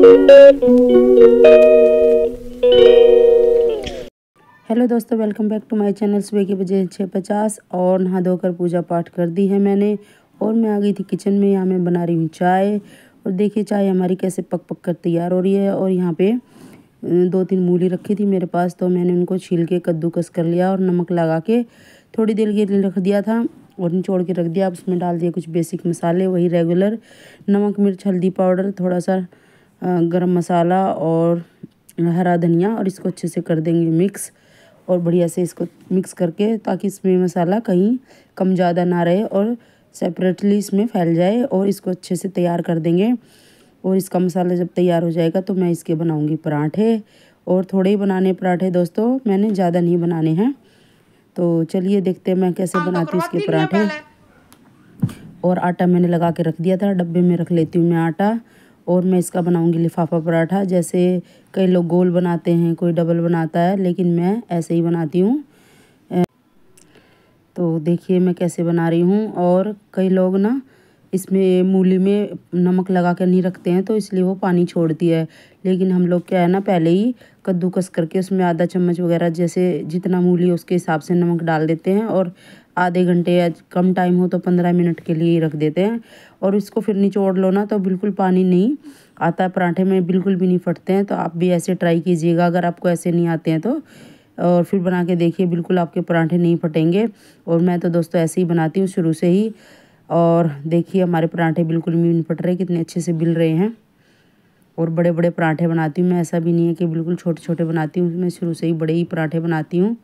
Hello दोस्तों, welcome back to my channel. सुबह के बजे 6:50 और नहा धोकर पूजा पाठ कर दी है मैंने। और मैं आ गई थी किचन में। यहाँ मैं बना रही हूँ चाय। और देखिए चाय हमारी कैसे पक पक कर तैयार हो रही है। और यहाँ पे 2-3 मूली रखी थी मेरे पास, तो मैंने उनको छील के कद्दूकस कर लिया और नमक लगा के थोड़ी देर के लिए रख दिया था और निचोड़ के रख दिया। अब उसमें डाल दिया कुछ बेसिक मसाले, वही रेगुलर नमक, मिर्च, हल्दी पाउडर, थोड़ा सा गरम मसाला और हरा धनिया, और इसको अच्छे से कर देंगे मिक्स। और बढ़िया से इसको मिक्स करके, ताकि इसमें मसाला कहीं कम ज़्यादा ना रहे और सेपरेटली इसमें फैल जाए, और इसको अच्छे से तैयार कर देंगे। और इसका मसाला जब तैयार हो जाएगा तो मैं इसके बनाऊंगी पराठे। और थोड़े ही बनाने पराठे दोस्तों, मैंने ज़्यादा नहीं बनाने हैं। तो चलिए देखते हैं मैं कैसे बनाती हूँ इसके पराठे। और आटा मैंने लगा के रख दिया था, डब्बे में रख लेती हूँ मैं आटा। और मैं इसका बनाऊंगी लिफाफा पराठा। जैसे कई लोग गोल बनाते हैं, कोई डबल बनाता है, लेकिन मैं ऐसे ही बनाती हूँ। तो देखिए मैं कैसे बना रही हूँ। और कई लोग ना इसमें मूली में नमक लगा कर नहीं रखते हैं, तो इसलिए वो पानी छोड़ती है। लेकिन हम लोग क्या है ना, पहले ही कद्दूकस करके उसमें आधा चम्मच वगैरह, जैसे जितना मूली है उसके हिसाब से नमक डाल देते हैं। और आधे घंटे या कम टाइम हो तो 15 मिनट के लिए ही रख देते हैं। और इसको फिर निचोड़ लो ना तो बिल्कुल पानी नहीं आता, पराठे में बिल्कुल भी नहीं फटते हैं। तो आप भी ऐसे ट्राई कीजिएगा अगर आपको ऐसे नहीं आते हैं तो। और फिर बना के देखिए, बिल्कुल आपके पराठे नहीं फटेंगे। और मैं तो दोस्तों ऐसे ही बनाती हूँ शुरू से ही। और देखिए हमारे पराठे बिल्कुल भी नहीं फट रहे, कितने अच्छे से बिल रहे हैं। और बड़े बड़े पराठे बनाती हूँ मैं, ऐसा भी नहीं है कि बिल्कुल छोटे छोटे बनाती हूँ। मैं शुरू से ही बड़े ही पराठे बनाती हूँ,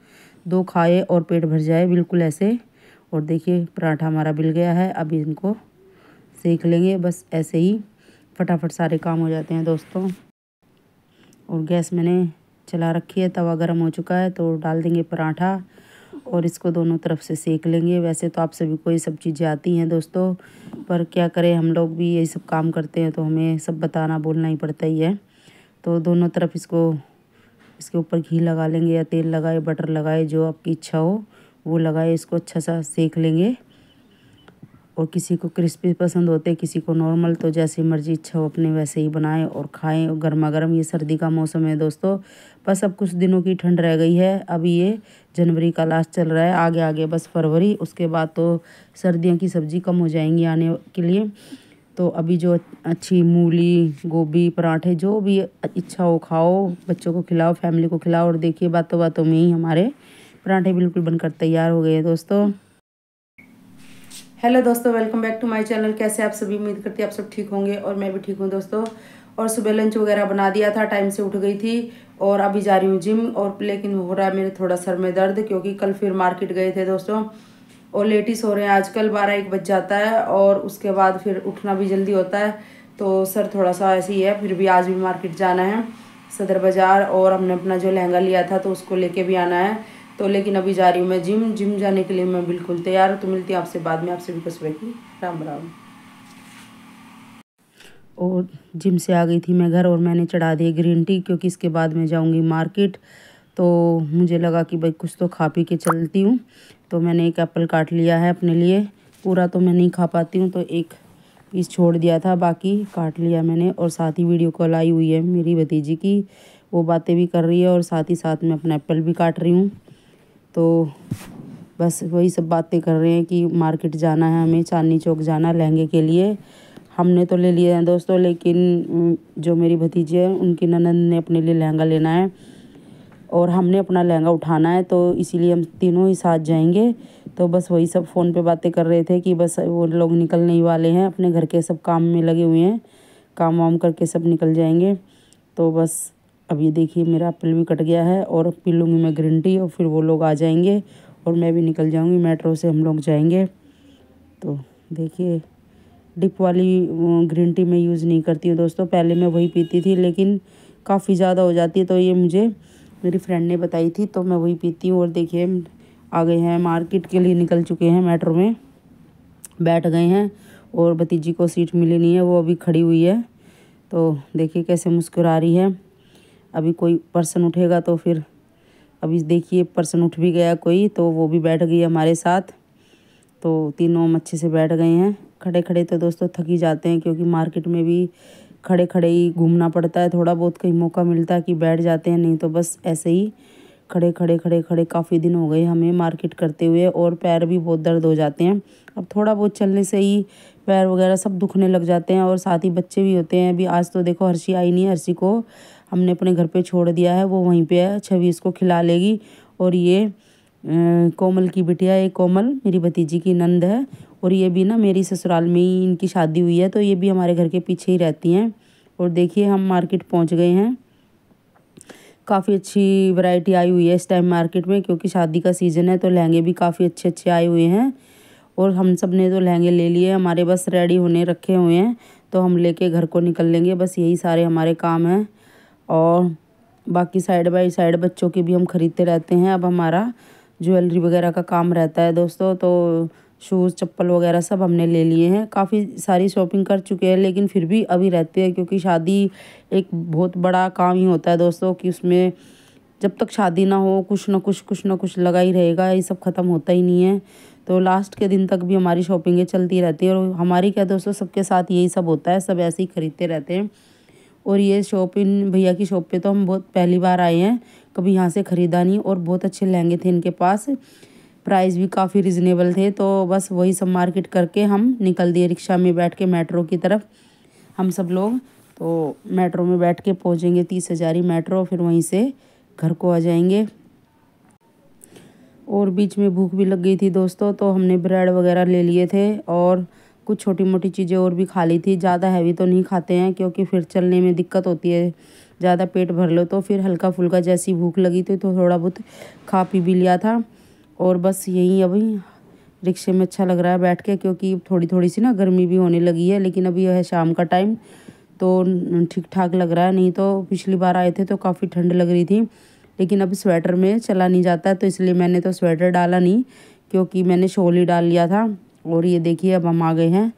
2 खाए और पेट भर जाए, बिल्कुल ऐसे। और देखिए पराठा हमारा बिल गया है। अब इनको सेक लेंगे, बस ऐसे ही फटाफट सारे काम हो जाते हैं दोस्तों। और गैस मैंने चला रखी है, तवा गर्म हो चुका है, तो डाल देंगे पराठा और इसको दोनों तरफ से सेक लेंगे। वैसे तो आप सभी को ये सब चीज़ें आती हैं दोस्तों, पर क्या करें, हम लोग भी यही सब काम करते हैं, तो हमें सब बताना बोलना ही पड़ता ही है। तो दोनों तरफ इसको, इसके ऊपर घी लगा लेंगे या तेल लगाए, बटर लगाए, जो आपकी इच्छा हो वो लगाए। इसको अच्छा सा सेक लेंगे। और किसी को क्रिस्पी पसंद होते, किसी को नॉर्मल, तो जैसी मर्जी इच्छा हो अपने वैसे ही बनाएं और खाएं। और गर्मा गर्म, ये सर्दी का मौसम है दोस्तों। बस अब कुछ दिनों की ठंड रह गई है। अभी ये जनवरी का लास्ट चल रहा है, आगे आगे बस फरवरी, उसके बाद तो सर्दियों की सब्ज़ी कम हो जाएंगी आने के लिए। तो अभी जो अच्छी मूली, गोभी, पराठे, जो भी इच्छा हो खाओ, बच्चों को खिलाओ, फैमिली को खिलाओ। और देखिए बातों बातों में ही हमारे पराठे बिल्कुल बनकर तैयार हो गए हैं दोस्तों। हेलो दोस्तों, welcome back to my channel. कैसे आप सभी, उम्मीद करती है आप सब ठीक होंगे और मैं भी ठीक हूँ दोस्तों। और सुबह लंच वगैरह बना दिया था, टाइम से उठ गई थी और अभी जा रही हूँ जिम। और लेकिन हो रहा है मेरे थोड़ा सर में दर्द, क्योंकि कल फिर मार्केट गए थे दोस्तों। और लेट ही सो रहे हैं आजकल, 12-1 बज जाता है और उसके बाद फिर उठना भी जल्दी होता है। तो सर थोड़ा सा ऐसे ही है। फिर भी आज भी मार्केट जाना है, सदर बाज़ार। और हमने अपना जो लहंगा लिया था तो उसको लेके भी आना है। तो लेकिन अभी जा रही हूँ मैं जिम जाने के लिए मैं बिल्कुल तैयार हूँ। तो मिलती हूँ आपसे बाद में। आप सभी को सुबह की राम राम। और जिम से आ गई थी मैं घर और मैंने चढ़ा दी ग्रीन टी, क्योंकि इसके बाद मैं जाऊँगी मार्केट। तो मुझे लगा कि भाई कुछ तो खा पी के चलती हूँ। तो मैंने एक एप्पल काट लिया है अपने लिए। पूरा तो मैं नहीं खा पाती हूँ, तो एक पीस छोड़ दिया था, बाकी काट लिया मैंने। और साथ ही वीडियो कॉल आई हुई है मेरी भतीजी की, वो बातें भी कर रही है और साथ ही साथ मैं अपना एप्पल भी काट रही हूँ। तो बस वही सब बातें कर रहे हैं कि मार्केट जाना है हमें, चांदनी चौक जाना लहंगे के लिए। हमने तो ले लिए हैं दोस्तों, लेकिन जो मेरी भतीजी है उनकी ननद ने अपने लिए लहंगा लेना है और हमने अपना लहंगा उठाना है। तो इसीलिए हम तीनों ही साथ जाएंगे। तो बस वही सब फ़ोन पे बातें कर रहे थे कि बस वो लोग निकलने ही वाले हैं, अपने घर के सब काम में लगे हुए हैं, काम वाम करके सब निकल जाएंगे। तो बस अब ये देखिए मेरा एप्पल भी कट गया है और पी लूँगी मैं ग्रीन टी, और फिर वो लोग आ जाएंगे और मैं भी निकल जाऊंगी। मेट्रो से हम लोग जाएंगे। तो देखिए डिप वाली ग्रीन टी मैं यूज़ नहीं करती हूँ दोस्तों, पहले मैं वही पीती थी, लेकिन काफ़ी ज़्यादा हो जाती है। तो ये मुझे मेरी फ्रेंड ने बताई थी, तो मैं वही पीती हूँ। और देखिए आ गए हैं मार्केट के लिए, निकल चुके हैं, मेट्रो में बैठ गए हैं। और भतीजी को सीट मिली नहीं है, वो अभी खड़ी हुई है। तो देखिए कैसे मुस्कुरा रही है। अभी कोई पर्सन उठेगा तो फिर, अभी देखिए पर्सन उठ भी गया कोई, तो वो भी बैठ गई हमारे साथ। तो तीनों हम अच्छे से बैठ गए हैं। खड़े खड़े तो दोस्तों थक ही जाते हैं, क्योंकि मार्केट में भी खड़े खड़े ही घूमना पड़ता है, थोड़ा बहुत कहीं मौका मिलता है कि बैठ जाते हैं, नहीं तो बस ऐसे ही खड़े खड़े खड़े खड़े काफ़ी दिन हो गए हमें मार्केट करते हुए, और पैर भी बहुत दर्द हो जाते हैं। अब थोड़ा बहुत चलने से ही पैर वगैरह सब दुखने लग जाते हैं, और साथ ही बच्चे भी होते हैं। अभी आज तो देखो हर्षी आई नहीं है, हर्षी को हमने अपने घर पे छोड़ दिया है, वो वहीं पे है, छवि इसको खिला लेगी। और ये कोमल की बिटिया, एक कोमल मेरी भतीजी की नंद है, और ये भी ना मेरी ससुराल में ही इनकी शादी हुई है, तो ये भी हमारे घर के पीछे ही रहती हैं। और देखिए हम मार्केट पहुंच गए हैं। काफ़ी अच्छी वैरायटी आई हुई है इस टाइम मार्केट में, क्योंकि शादी का सीज़न है, तो लहंगे भी काफ़ी अच्छे अच्छे आए हुए हैं। और हम सब ने तो लहंगे ले लिए, हमारे बस रेडी होने रखे हुए हैं, तो हम लेके घर को निकल लेंगे। बस यही सारे हमारे काम हैं, और बाकी साइड बाय साइड बच्चों के भी हम खरीदते रहते हैं। अब हमारा ज्वेलरी वगैरह का काम रहता है दोस्तों, तो शूज़ चप्पल वगैरह सब हमने ले लिए हैं। काफ़ी सारी शॉपिंग कर चुके हैं, लेकिन फिर भी अभी रहते हैं, क्योंकि शादी एक बहुत बड़ा काम ही होता है दोस्तों, कि उसमें जब तक शादी ना हो कुछ ना कुछ लगा ही रहेगा, ये सब ख़त्म होता ही नहीं है। तो लास्ट के दिन तक भी हमारी शॉपिंगें चलती रहती है, और हमारी क्या दोस्तों, सबके साथ यही सब होता है, सब ऐसे ही खरीदते रहते हैं। और ये शॉप इन भैया की शॉप पे तो हम बहुत पहली बार आए हैं, कभी यहाँ से ख़रीदा नहीं, और बहुत अच्छे लहंगे थे इनके पास, प्राइस भी काफ़ी रिजनेबल थे। तो बस वही सब मार्केट करके हम निकल दिए रिक्शा में बैठ के मेट्रो की तरफ। हम सब लोग तो मेट्रो में बैठ के पहुँचेंगे 30 हज़ारी मेट्रो, फिर वहीं से घर को आ जाएंगे। और बीच में भूख भी लग गई थी दोस्तों, तो हमने ब्रेड वगैरह ले लिए थे, और कुछ छोटी मोटी चीज़ें और भी खा ली थी। ज़्यादा हैवी तो नहीं खाते हैं, क्योंकि फिर चलने में दिक्कत होती है, ज़्यादा पेट भर लो तो फिर हल्का फुल्का जैसी भूख लगी थी, तो थोड़ा बहुत खा पी भी लिया था। और बस यही अभी रिक्शे में अच्छा लग रहा है बैठ के, क्योंकि थोड़ी थोड़ी सी ना गर्मी भी होने लगी है, लेकिन अभी यह है शाम का टाइम, तो ठीक ठाक लग रहा है। नहीं तो पिछली बार आए थे तो काफ़ी ठंड लग रही थी, लेकिन अब स्वेटर में चला नहीं जाता, तो इसलिए मैंने तो स्वेटर डाला नहीं, क्योंकि मैंने शॉल ही डाल लिया था। और ये देखिए अब हम आ गए हैं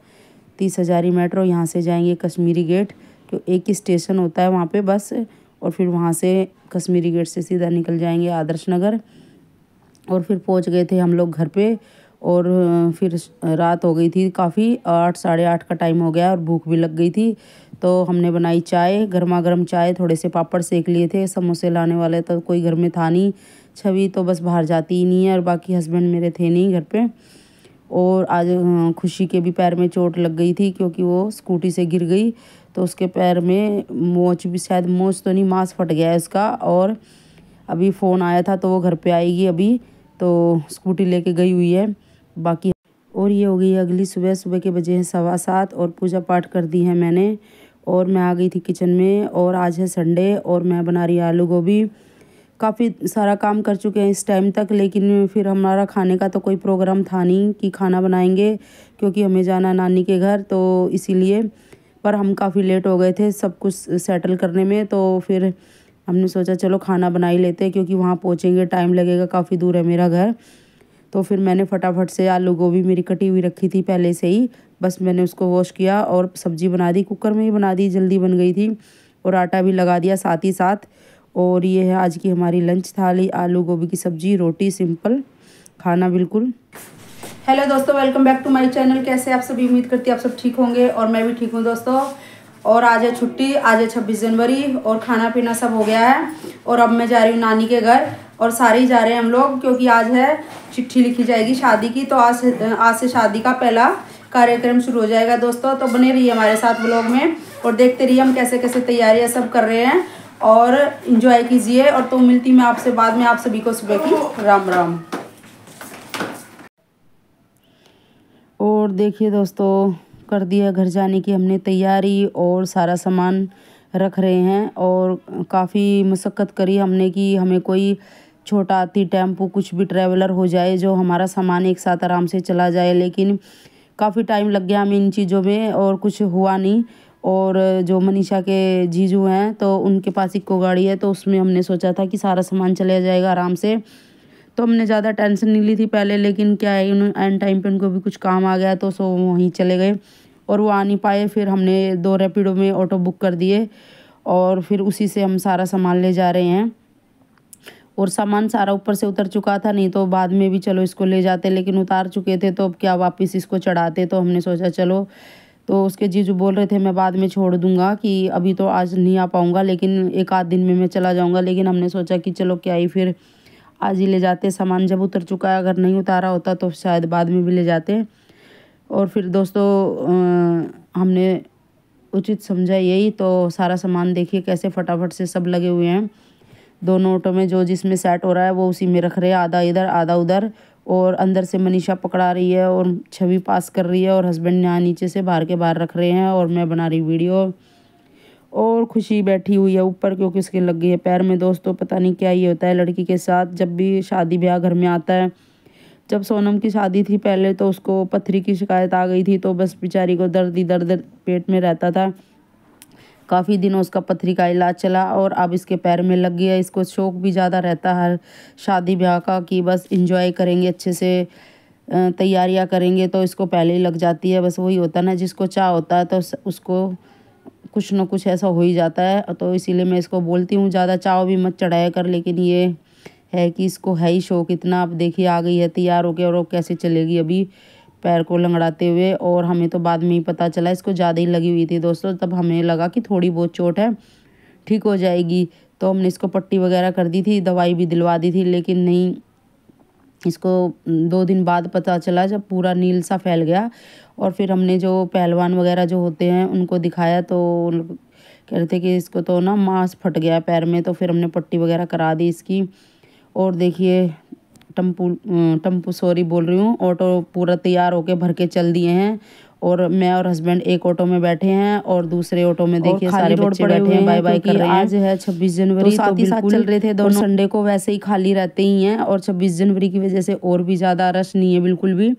30 हज़ारी मेट्रो, यहाँ से जाएंगे कश्मीरी गेट, क्यों एक ही स्टेशन होता है वहाँ पे बस, और फिर वहाँ से कश्मीरी गेट से सीधा निकल जाएंगे आदर्श नगर। और फिर पहुँच गए थे हम लोग घर पे, और फिर रात हो गई थी काफ़ी, 8 साढ़े 8 का टाइम हो गया, और भूख भी लग गई थी, तो हमने बनाई चाय, गर्मा गर्म चाय, थोड़े से पापड़ सेक लिए थे। समोसे लाने वाले तो कोई घर में था नहीं, छवि तो बस बाहर जाती ही नहीं है, और बाकी हस्बैंड मेरे थे नहीं घर पे। और आज खुशी के भी पैर में चोट लग गई थी, क्योंकि वो स्कूटी से गिर गई, तो उसके पैर में मोच भी, शायद मोच तो नहीं, मांस फट गया है उसका। और अभी फ़ोन आया था, तो वो घर पे आएगी अभी, तो स्कूटी लेके गई हुई है बाकी। और ये हो गई अगली सुबह, सुबह के बजे हैं 7:15, और पूजा पाठ कर दी है मैंने, और मैं आ गई थी किचन में। और आज है संडे, और मैं बना रही आलू गोभी। काफ़ी सारा काम कर चुके हैं इस टाइम तक, लेकिन फिर हमारा खाने का तो कोई प्रोग्राम था नहीं कि खाना बनाएंगे, क्योंकि हमें जाना नानी के घर, तो इसीलिए। पर हम काफ़ी लेट हो गए थे सब कुछ सेटल करने में, तो फिर हमने सोचा चलो खाना बना ही लेते हैं, क्योंकि वहाँ पहुँचेंगे टाइम लगेगा, काफ़ी दूर है मेरा घर। तो फिर मैंने फटाफट से, आलू गोभी मेरी कटी हुई रखी थी पहले से ही, बस मैंने उसको वॉश किया और सब्ज़ी बना दी, कुकर में ही बना दी, जल्दी बन गई थी, और आटा भी लगा दिया साथ ही साथ। और ये है आज की हमारी लंच थाली, आलू गोभी की सब्ज़ी, रोटी, सिंपल खाना बिल्कुल। हेलो दोस्तों, welcome back to my channel. कैसे आप सभी, उम्मीद करती है आप सब ठीक होंगे, और मैं भी ठीक हूँ दोस्तों। और आज है छुट्टी, आज है 26 जनवरी, और खाना पीना सब हो गया है, और अब मैं जा रही हूँ नानी के घर, और सारे ही जा रहे हैं हम लोग, क्योंकि आज है चिट्ठी लिखी जाएगी शादी की, तो आज से शादी का पहला कार्यक्रम शुरू हो जाएगा दोस्तों। तो बने रहिए हमारे साथ व्लॉग में, और देखते रहिए हम कैसे कैसे तैयारियां सब कर रहे हैं, और इंजॉय कीजिए। और तो मिलती मैं आपसे बाद में, आप सभी को सुबह की राम राम। और देखिए दोस्तों, कर दिया घर जाने की हमने तैयारी, और सारा सामान रख रहे हैं, और काफ़ी मशक्क़त करी हमने कि हमें कोई छोटा हाथी, टेम्पो, कुछ भी ट्रैवलर हो जाए जो हमारा सामान एक साथ आराम से चला जाए, लेकिन काफ़ी टाइम लग गया हमें इन चीज़ों में, और कुछ हुआ नहीं। और जो मनीषा के जीजू हैं, तो उनके पास इक्को गाड़ी है, तो उसमें हमने सोचा था कि सारा सामान चला जाएगा आराम से, तो हमने ज़्यादा टेंशन नहीं ली थी पहले। लेकिन क्या है, एंड टाइम पे उनको भी कुछ काम आ गया, तो सो वहीं चले गए, और वो आ नहीं पाए। फिर हमने 2 रैपिडो में ऑटो बुक कर दिए, और फिर उसी से हम सारा सामान ले जा रहे हैं। और सामान सारा ऊपर से उतर चुका था, नहीं तो बाद में भी चलो इसको ले जाते, लेकिन उतार चुके थे, तो अब क्या वापस इसको चढ़ाते, तो हमने सोचा चलो, तो उसके जीजू बोल रहे थे मैं बाद में छोड़ दूंगा, कि अभी तो आज नहीं आ पाऊँगा, लेकिन एक आध दिन में मैं चला जाऊँगा। लेकिन हमने सोचा कि चलो क्या ही, फिर आज ही ले जाते। सामान जब उतर चुका है, अगर नहीं उतारा होता तो शायद बाद में भी ले जाते। और फिर दोस्तों हमने उचित समझा यही, तो सारा सामान देखिए कैसे फटाफट से सब लगे हुए हैं। दोनों ऑटो में जो जिसमें सेट हो रहा है वो उसी में रख रहे हैं, आधा इधर आधा उधर। और अंदर से मनीषा पकड़ा रही है और छवि पास कर रही है, और हस्बैंड यहाँ नीचे से बाहर के बाहर रख रहे हैं, और मैं बना रही वीडियो। और खुशी बैठी हुई है ऊपर, क्योंकि उसके लग गई है पैर में। दोस्तों पता नहीं क्या ये होता है लड़की के साथ, जब भी शादी ब्याह घर में आता है। जब सोनम की शादी थी पहले तो उसको पथरी की शिकायत आ गई थी, तो बस बेचारी को दर्द ही दर्द पेट में रहता था। काफ़ी दिनों उसका पथरी का इलाज चला, और अब इसके पैर में लग गया। इसको शौक भी ज़्यादा रहता है शादी ब्याह का, कि बस इंजॉय करेंगे अच्छे से, तैयारियां करेंगे, तो इसको पहले ही लग जाती है। बस वही होता है ना, जिसको चाह होता है तो उसको कुछ ना कुछ ऐसा हो ही जाता है। तो इसीलिए मैं इसको बोलती हूँ ज़्यादा चाव भी मत चढ़ाया कर, लेकिन ये है कि इसको है ही शौक इतना। अब देखिए आ गई है तैयार होकर, और वो कैसे चलेगी अभी पैर को लंगड़ाते हुए। और हमें तो बाद में ही पता चला इसको ज़्यादा ही लगी हुई थी दोस्तों, तब हमें लगा कि थोड़ी बहुत चोट है, ठीक हो जाएगी। तो हमने इसको पट्टी वगैरह कर दी थी, दवाई भी दिलवा दी थी, लेकिन नहीं, इसको 2 दिन बाद पता चला जब पूरा नील सा फैल गया। और फिर हमने जो पहलवान वगैरह जो होते हैं उनको दिखाया, तो कह रहे थे कि इसको तो ना मांस फट गया पैर में। तो फिर हमने पट्टी वगैरह करा दी इसकी। और देखिए टम्पू सॉरी बोल रही हूँ, ऑटो पूरा तैयार होके भर के चल दिए हैं। और मैं और हस्बैंड एक ऑटो में बैठे हैं, और दूसरे ऑटो में देखिए सारे बच्चे बैठे हैं, बाय बाय कर रहे हैं। आज है 26 जनवरी, तो साथ ही साथ चल रहे थे दोनों। संडे को वैसे ही खाली रहते ही हैं, और 26 जनवरी की वजह से और भी ज़्यादा रश नहीं है बिल्कुल भी।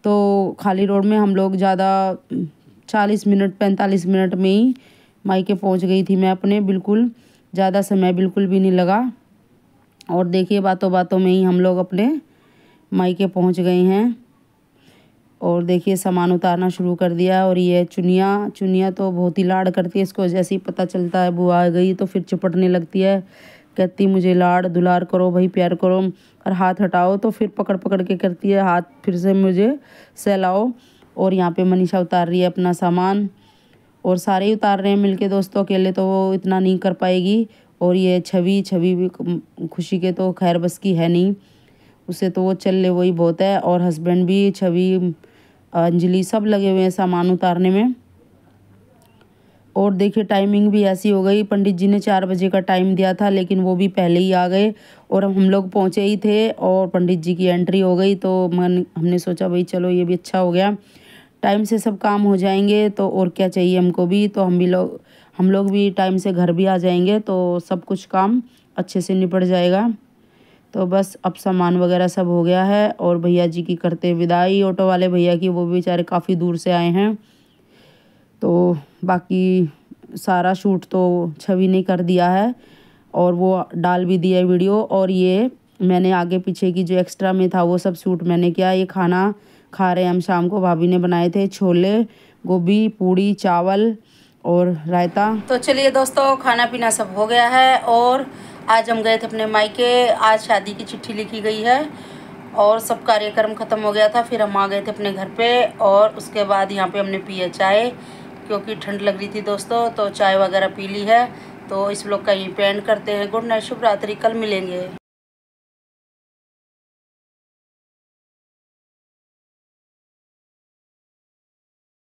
तो खाली रोड में हम लोग ज़्यादा 40 मिनट 45 मिनट में ही मायके पहुंच गई थी मैं अपने, बिल्कुल ज़्यादा समय बिल्कुल भी नहीं लगा। और देखिए बातों बातों में ही हम लोग अपने मायके पहुंच गए हैं। और देखिए सामान उतारना शुरू कर दिया। और ये चुनिया तो बहुत ही लाड़ करती है इसको, जैसे ही पता चलता है बुआ आ गई तो फिर चिपटने लगती है, कहती मुझे लाड़ दुलार करो भाई, प्यार करो, और हाथ हटाओ तो फिर पकड़ पकड़ के करती है हाथ, फिर से मुझे सहलाओ। और यहाँ पे मनीषा उतार रही है अपना सामान, और सारे ही उतार रहे हैं मिलके दोस्तों, अकेले तो वो इतना नहीं कर पाएगी। और ये छवि भी खुशी के तो खैर बस की है नहीं, उसे तो वो चल ले वही बहुत है। और हस्बैंड भी, छवि, अंजलि सब लगे हुए हैं सामान उतारने में। और देखिए टाइमिंग भी ऐसी हो गई, पंडित जी ने 4 बजे का टाइम दिया था, लेकिन वो भी पहले ही आ गए, और हम लोग पहुँचे ही थे और पंडित जी की एंट्री हो गई। तो हमने सोचा भाई चलो ये भी अच्छा हो गया, टाइम से सब काम हो जाएंगे, तो और क्या चाहिए हमको भी। तो हम लोग भी टाइम से घर भी आ जाएंगे, तो सब कुछ काम अच्छे से निपट जाएगा। तो बस अब सामान वगैरह सब हो गया है, और भैया जी की करते विदाई ऑटो वाले भैया की, वो बेचारे काफ़ी दूर से आए हैं। तो बाकी सारा शूट तो छवि ने कर दिया है, और वो डाल भी दिया वीडियो। और ये मैंने आगे पीछे की जो एक्स्ट्रा में था वो सब शूट मैंने किया। ये खाना खा रहे हैं हम शाम को, भाभी ने बनाए थे छोले, गोभी, पूड़ी, चावल और रायता। तो चलिए दोस्तों खाना पीना सब हो गया है, और आज हम गए थे अपने मायके। आज शादी की चिट्ठी लिखी गई है, और सब कार्यक्रम ख़त्म हो गया था। फिर हम आ गए थे अपने घर पे, और उसके बाद यहाँ पे हमने पिया चाय, क्योंकि ठंड लग रही थी दोस्तों, तो चाय वगैरह पी ली है। तो इस व्लॉग का यहीं पे एंड करते हैं। गुड नाइट, शुभ रात्रि, कल मिलेंगे।